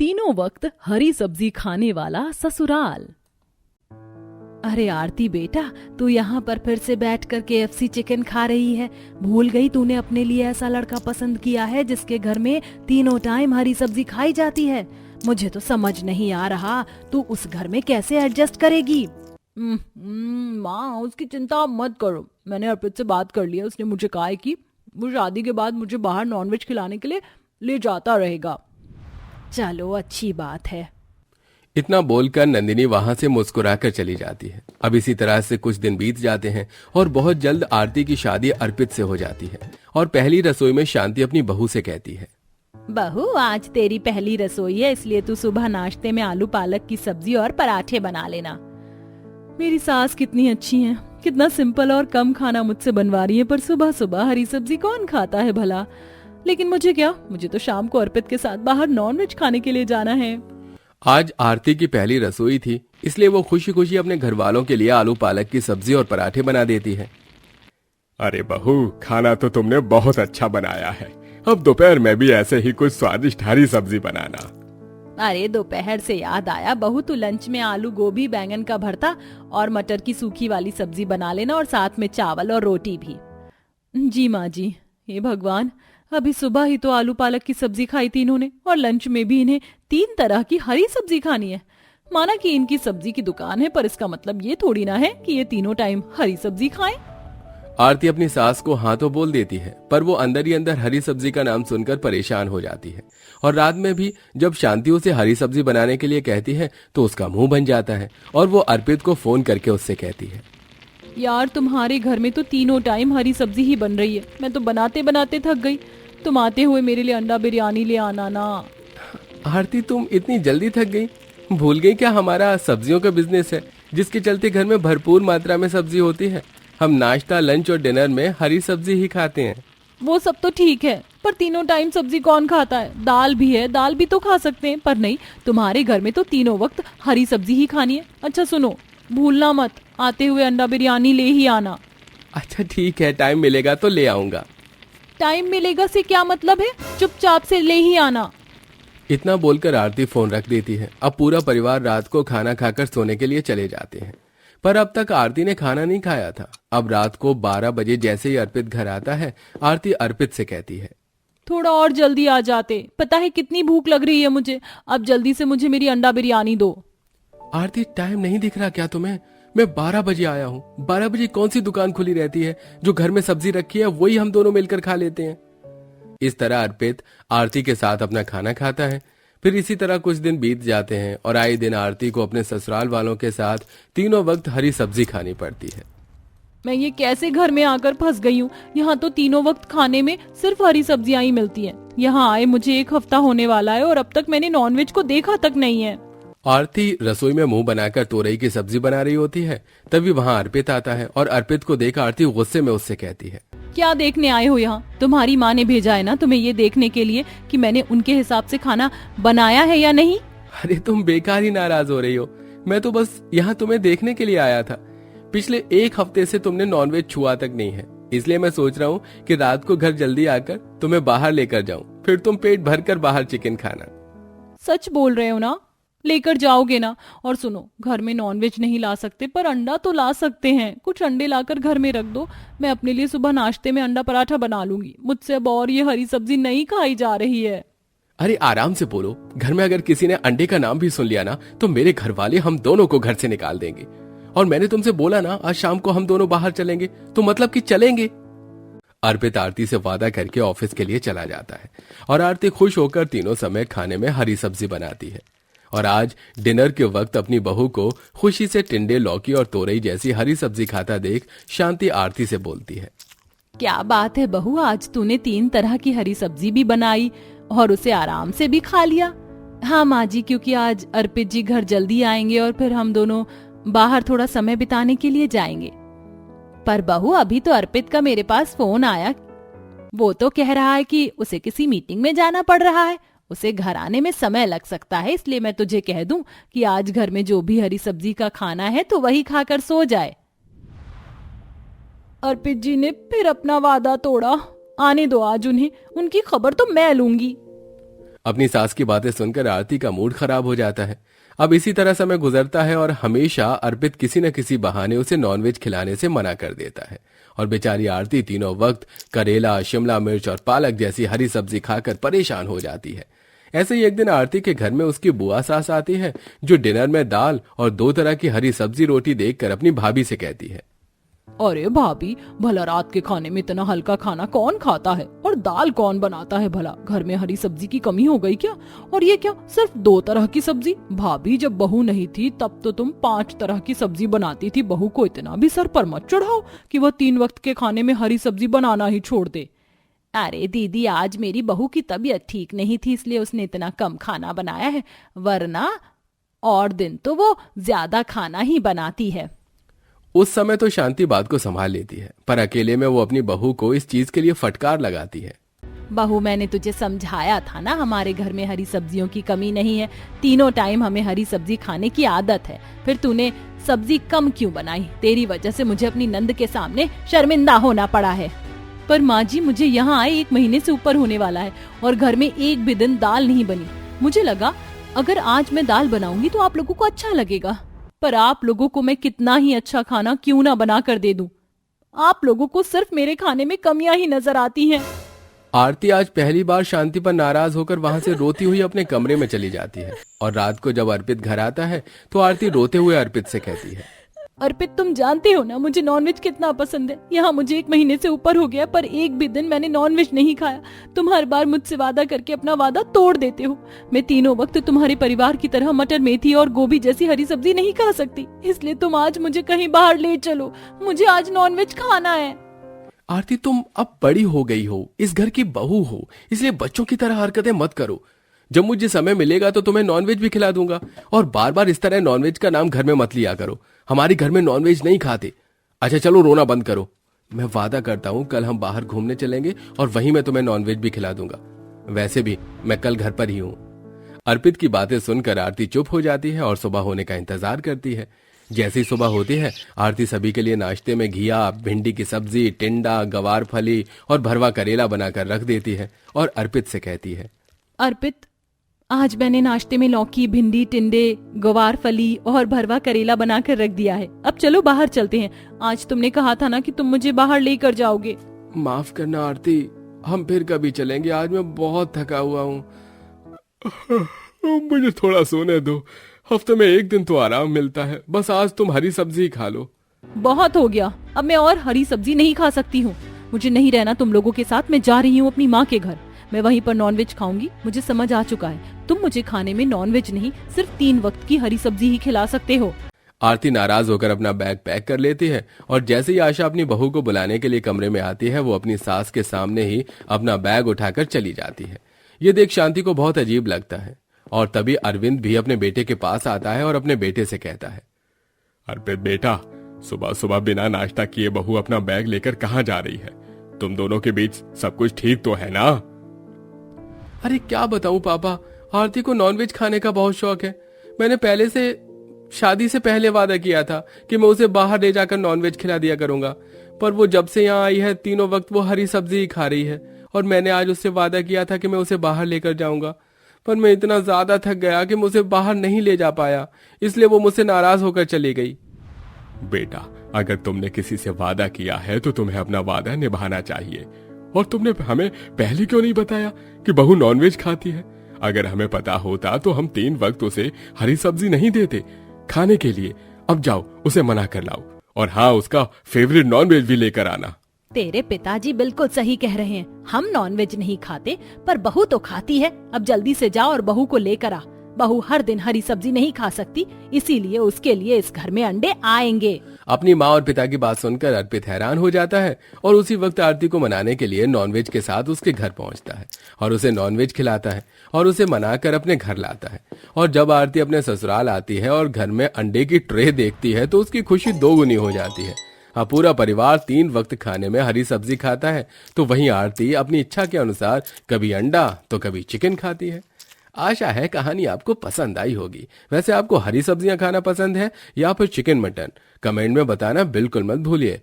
तीनों वक्त हरी सब्जी खाने वाला ससुराल। अरे आरती बेटा, तू यहाँ पर फिर से बैठकर KFC चिकन खा रही है। भूल गई तूने अपने लिए ऐसा लड़का पसंद किया है जिसके घर में तीनों टाइम हरी सब्जी खाई जाती है। मुझे तो समझ नहीं आ रहा तू उस घर में कैसे एडजस्ट करेगी। माँ, उसकी चिंता आप मत करो। मैंने अर्पित से बात कर लिया। उसने मुझे कहा है कि वो शादी के बाद मुझे बाहर नॉनवेज खिलाने के लिए ले जाता रहेगा। चलो अच्छी बात है। इतना बोलकर नंदिनी वहां से मुस्कुराकर चली जाती है। अब इसी तरह से कुछ दिन बीत जाते हैं और बहुत जल्द आरती की शादी अर्पित से हो जाती है और पहली रसोई में शांति अपनी बहू से कहती है, बहू आज तेरी पहली रसोई है, इसलिए तू सुबह नाश्ते में आलू पालक की सब्जी और पराठे बना लेना। मेरी सास कितनी अच्छी है, कितना सिंपल और कम खाना मुझसे बनवा रही है, पर सुबह सुबह हरी सब्जी कौन खाता है भला। लेकिन मुझे क्या, मुझे तो शाम को अर्पित के साथ बाहर नॉनवेज खाने के लिए जाना है। आज आरती की पहली रसोई थी, इसलिए वो खुशी खुशी अपने घर वालों के लिए आलू पालक की सब्जी और पराठे बना देती है। अरे बहू, खाना तो तुमने बहुत अच्छा बनाया है। अब दोपहर में भी ऐसे ही कुछ स्वादिष्ट हरी सब्जी बनाना। अरे दोपहर से याद आया, बहू तू लंच में आलू गोभी बैंगन का भरता और मटर की सूखी वाली सब्जी बना लेना और साथ में चावल और रोटी भी। जी माँ जी। हे भगवान, अभी सुबह ही तो आलू पालक की सब्जी खाई थी इन्होंने, और लंच में भी इन्हें 3 तरह की हरी सब्जी खानी है। माना कि इनकी सब्जी की दुकान है, पर इसका मतलब ये थोड़ी ना है कि ये तीनों टाइम हरी सब्जी खाएं। आरती अपनी सास को हाँ तो बोल देती है, पर वो अंदर ही अंदर हरी सब्जी का नाम सुनकर परेशान हो जाती है। और रात में भी जब शांति उसे हरी सब्जी बनाने के लिए कहती है तो उसका मुंह बन जाता है और वो अर्पित को फोन करके उससे कहती है, यार तुम्हारे घर में तो तीनों टाइम हरी सब्जी ही बन रही है। मैं तो बनाते बनाते थक गई। तुम आते हुए मेरे लिए अंडा बिरयानी ले आना ना। आरती तुम इतनी जल्दी थक गई? भूल गई क्या हमारा सब्जियों का बिजनेस है, जिसके चलते घर में भरपूर मात्रा में सब्जी होती है। हम नाश्ता, लंच और डिनर में हरी सब्जी ही खाते हैं। वो सब तो ठीक है, पर तीनों टाइम सब्जी कौन खाता है। दाल भी है, दाल भी तो खा सकते हैं, पर नहीं, तुम्हारे घर में तो तीनों वक्त हरी सब्जी ही खानी है। अच्छा सुनो, भूलना मत, आते हुए अंडा बिरयानी ले ही आना। अच्छा ठीक है, टाइम मिलेगा तो ले आऊंगा। टाइम मिलेगा से क्या मतलब है, चुपचाप से ले ही आना। इतना बोलकर आरती फोन रख देती है। अब पूरा परिवार रात को खाना खाकर सोने के लिए चले जाते हैं, पर अब तक आरती ने खाना नहीं खाया था। अब रात को 12 बजे जैसे ही अर्पित घर आता है, आरती अर्पित से कहती है, थोड़ा और जल्दी आ जाते, पता है कितनी भूख लग रही है मुझे। अब जल्दी से मुझे मेरी अंडा बिरयानी दो। आरती टाइम नहीं दिख रहा क्या तुम्हें? मैं 12 बजे आया हूँ। 12 बजे कौन सी दुकान खुली रहती है? जो घर में सब्जी रखी है वही हम दोनों मिलकर खा लेते हैं। इस तरह अर्पित आरती के साथ अपना खाना खाता है। फिर इसी तरह कुछ दिन बीत जाते हैं और आए दिन आरती को अपने ससुराल वालों के साथ तीनों वक्त हरी सब्जी खानी पड़ती है। मैं ये कैसे घर में आकर फंस गई हूँ। यहाँ तो तीनों वक्त खाने में सिर्फ हरी सब्जियां ही मिलती हैं। यहाँ आए मुझे 1 हफ्ता होने वाला है और अब तक मैंने नॉनवेज को देखा तक नहीं है। आरती रसोई में मुंह बनाकर तोरई की सब्जी बना रही होती है, तभी वहाँ अर्पित आता है और अर्पित को देख आरती गुस्से में उससे कहती है, क्या देखने आए हो यहाँ? तुम्हारी माँ ने भेजा है ना तुम्हें ये देखने के लिए कि मैंने उनके हिसाब से खाना बनाया है या नहीं। अरे तुम बेकार ही नाराज हो रही हो। मैं तो बस यहाँ तुम्हें देखने के लिए आया था। पिछले 1 हफ्ते से तुमने नॉनवेज छुआ तक नहीं है, इसलिए मैं सोच रहा हूँ कि रात को घर जल्दी आकर तुम्हें बाहर लेकर जाऊं, फिर तुम पेट भरकर बाहर चिकन खाना। सच बोल रहे हो ना? लेकर जाओगे ना? और सुनो, घर में नॉनवेज नहीं ला सकते, पर अंडा तो ला सकते हैं। कुछ अंडे लाकर घर में रख दो, मैं अपने लिए सुबह नाश्ते में अंडा पराठा बना लूंगी। मुझसे अब और ये हरी सब्जी नहीं खाई जा रही है। अरे आराम से बोलो। घर में अगर किसी ने अंडे का नाम भी सुन लिया ना, तो मेरे घर वाले हम दोनों को घर से निकाल देंगे। और मैंने तुमसे बोला ना आज शाम को हम दोनों बाहर चलेंगे, तो मतलब कि चलेंगे। अर्पित आरती से वादा करके ऑफिस के लिए चला जाता है और आरती खुश होकर तीनों समय खाने में हरी सब्जी बनाती है। और आज डिनर के वक्त अपनी बहू को खुशी से टिंडे, लौकी और तोरई जैसी हरी सब्जी खाता देख शांति आरती से बोलती है, क्या बात है बहू, आज तूने 3 तरह की हरी सब्जी भी बनाई और उसे आराम से भी खा लिया। हाँ माँ जी, क्योंकि आज अर्पित जी घर जल्दी आएंगे और फिर हम दोनों बाहर थोड़ा समय बिताने के लिए जाएंगे। पर बहू अभी तो अर्पित का मेरे पास फोन आया, वो तो कह रहा है कि उसे किसी मीटिंग में जाना पड़ रहा है, उसे घर आने में समय लग सकता है। इसलिए मैं तुझे कह दूं कि आज घर में जो भी हरी सब्जी का खाना है तो वही खाकर सो जाए। अर्पित जी ने फिर अपना वादा तोड़ा। आने दो आज उन्हें, उनकी खबर तो मैं लूंगी। अपनी सास की बातें सुनकर आरती का मूड खराब हो जाता है। अब इसी तरह समय गुजरता है और हमेशा अर्पित किसी न किसी बहाने उसे नॉनवेज खिलाने से मना कर देता है और बेचारी आरती तीनों वक्त करेला, शिमला मिर्च और पालक जैसी हरी सब्जी खाकर परेशान हो जाती है। ऐसे ही एक दिन आरती के घर में उसकी बुआ सास आती है, जो डिनर में दाल और 2 तरह की हरी सब्जी रोटी देखकर अपनी भाभी से कहती है, अरे भाभी, भला रात के खाने में इतना हल्का खाना कौन खाता है और दाल कौन बनाता है भला? घर में हरी सब्जी की कमी हो गई क्या? और ये क्या सिर्फ 2 तरह की सब्जी? भाभी, जब बहू नहीं थी तब तो तुम 5 तरह की सब्जी बनाती थी। बहू को इतना भी सर पर मत चढ़ाओ कि वह 3 वक्त के खाने में हरी सब्जी बनाना ही छोड़ दे। अरे दीदी, आज मेरी बहू की तबीयत ठीक नहीं थी, इसलिए उसने इतना कम खाना बनाया है, वरना और दिन तो वो ज्यादा खाना ही बनाती है। उस समय तो शांति बात को संभाल लेती है, पर अकेले में वो अपनी बहू को इस चीज के लिए फटकार लगाती है। बहू, मैंने तुझे समझाया था ना, हमारे घर में हरी सब्जियों की कमी नहीं है, तीनों टाइम हमें हरी सब्जी खाने की आदत है। फिर तूने सब्जी कम क्यों बनाई? तेरी वजह से मुझे अपनी नंद के सामने शर्मिंदा होना पड़ा है। पर माँ जी, मुझे यहाँ आए 1 महीने से ऊपर होने वाला है और घर में एक भी दिन दाल नहीं बनी। मुझे लगा अगर आज मैं दाल बनाऊंगी तो आप लोगों को अच्छा लगेगा, पर आप लोगों को मैं कितना ही अच्छा खाना क्यों ना बना कर दे दूं। आप लोगों को सिर्फ मेरे खाने में कमियां ही नजर आती हैं। आरती आज पहली बार शांति पर नाराज होकर वहां से रोती हुई अपने कमरे में चली जाती है और रात को जब अर्पित घर आता है तो आरती रोते हुए अर्पित से कहती है, अर्पित, तुम जानते हो ना मुझे नॉनवेज कितना पसंद है। यहाँ मुझे 1 महीने से ऊपर हो गया पर एक भी दिन मैंने नॉनवेज नहीं खाया। तुम हर बार मुझसे वादा करके अपना वादा तोड़ देते हो। मैं तीनों वक्त तुम्हारे परिवार की तरह मटर, मेथी और गोभी जैसी हरी सब्जी नहीं खा सकती, इसलिए तुम आज मुझे कहीं बाहर ले चलो। मुझे आज नॉनवेज खाना है। आरती, तुम अब बड़ी हो गई हो, इस घर की बहू हो, इसलिए बच्चों की तरह हरकतें मत करो। जब मुझे समय मिलेगा तो तुम्हें नॉनवेज भी खिला दूंगा और बार बार इस तरह नॉनवेज का नाम घर में मत लिया करो। हमारे घर में नॉनवेज नहीं खाते। अच्छा चलो, रोना बंद करो। मैं वादा करता हूँ कल हम बाहर घूमने चलेंगे और वहीं मैं तुम्हें नॉनवेज भी खिला दूंगा। वैसे भी मैं कल घर पर ही हूँ। अर्पित की बातें सुनकर आरती चुप हो जाती है और सुबह होने का इंतजार करती है। जैसे ही सुबह होती है, आरती सभी के लिए नाश्ते में घिया, भिंडी की सब्जी, टिंडा, गवार फली और भरवा करेला बनाकर रख देती है और अर्पित से कहती है, अर्पित, आज मैंने नाश्ते में लौकी, भिंडी, टिंडे, गवार फली और भरवा करेला बनाकर रख दिया है। अब चलो बाहर चलते हैं। आज तुमने कहा था ना कि तुम मुझे बाहर लेकर जाओगे। माफ करना आरती, हम फिर कभी चलेंगे। आज मैं बहुत थका हुआ हूँ। मुझे थोड़ा सोने दो। हफ्ते में 1 दिन तो आराम मिलता है। बस आज तुम हरी सब्जी खा लो। बहुत हो गया, अब मैं और हरी सब्जी नहीं खा सकती हूँ। मुझे नहीं रहना तुम लोगों के साथ। मैं जा रही हूँ अपनी माँ के घर। मैं वहीं पर नॉनवेज खाऊंगी। मुझे समझ आ चुका है, तुम मुझे खाने में नॉनवेज नहीं, सिर्फ 3 वक्त की हरी सब्जी ही खिला सकते हो। आरती नाराज होकर अपना बैग पैक कर लेती है और जैसे ही आशा अपनी बहू को बुलाने के लिए कमरे में आती है, वो अपनी सास के सामने ही अपना बैग उठाकर चली जाती है। ये देख शांति को बहुत अजीब लगता है और तभी अरविंद भी अपने बेटे के पास आता है और अपने बेटे से कहता है, अर्पित बेटा, सुबह सुबह बिना नाश्ता किए बहू अपना बैग लेकर कहाँ जा रही है? तुम दोनों के बीच सब कुछ ठीक तो है ना? अरे क्या बताऊं पापा, आरती को नॉनवेज खाने का बहुत शौक है। मैंने पहले से शादी से पहले वादा किया था कि मैं उसे बाहर ले जाकर नॉनवेज खिला दिया करूंगा, पर वो जब से यहाँ आई है तीनों वक्त वो हरी सब्जी ही खा रही है और मैंने आज उससे वादा किया था कि मैं उसे बाहर लेकर जाऊंगा, पर मैं इतना ज्यादा थक गया कि मैं उसे बाहर नहीं ले जा पाया, इसलिए वो मुझसे नाराज होकर चली गई। बेटा, अगर तुमने किसी से वादा किया है तो तुम्हें अपना वादा निभाना चाहिए। और तुमने हमें पहले क्यों नहीं बताया कि बहू नॉनवेज खाती है? अगर हमें पता होता तो हम 3 वक्त उसे हरी सब्जी नहीं देते खाने के लिए। अब जाओ, उसे मना कर लाओ और हाँ, उसका फेवरेट नॉनवेज भी लेकर आना। तेरे पिताजी बिल्कुल सही कह रहे हैं, हम नॉनवेज नहीं खाते पर बहू तो खाती है। अब जल्दी से जाओ और बहू को लेकर आ। बहू हर दिन हरी सब्जी नहीं खा सकती, इसीलिए उसके लिए इस घर में अंडे आएंगे। अपनी माँ और पिता की बात सुनकर अर्पित हैरान हो जाता है और उसी वक्त आरती को मनाने के लिए नॉनवेज के साथ उसके घर पहुंचता है और उसे नॉनवेज खिलाता है और उसे मनाकर अपने घर लाता है। और जब आरती अपने ससुराल आती है और घर में अंडे की ट्रे देखती है तो उसकी खुशी 2 गुनी हो जाती है। अब पूरा परिवार 3 वक्त खाने में हरी सब्जी खाता है, तो वहीं आरती अपनी इच्छा के अनुसार कभी अंडा तो कभी चिकन खाती है। आशा है कहानी आपको पसंद आई होगी। वैसे आपको हरी सब्जियां खाना पसंद है या फिर चिकन मटन? कमेंट में बताना बिल्कुल मत भूलिए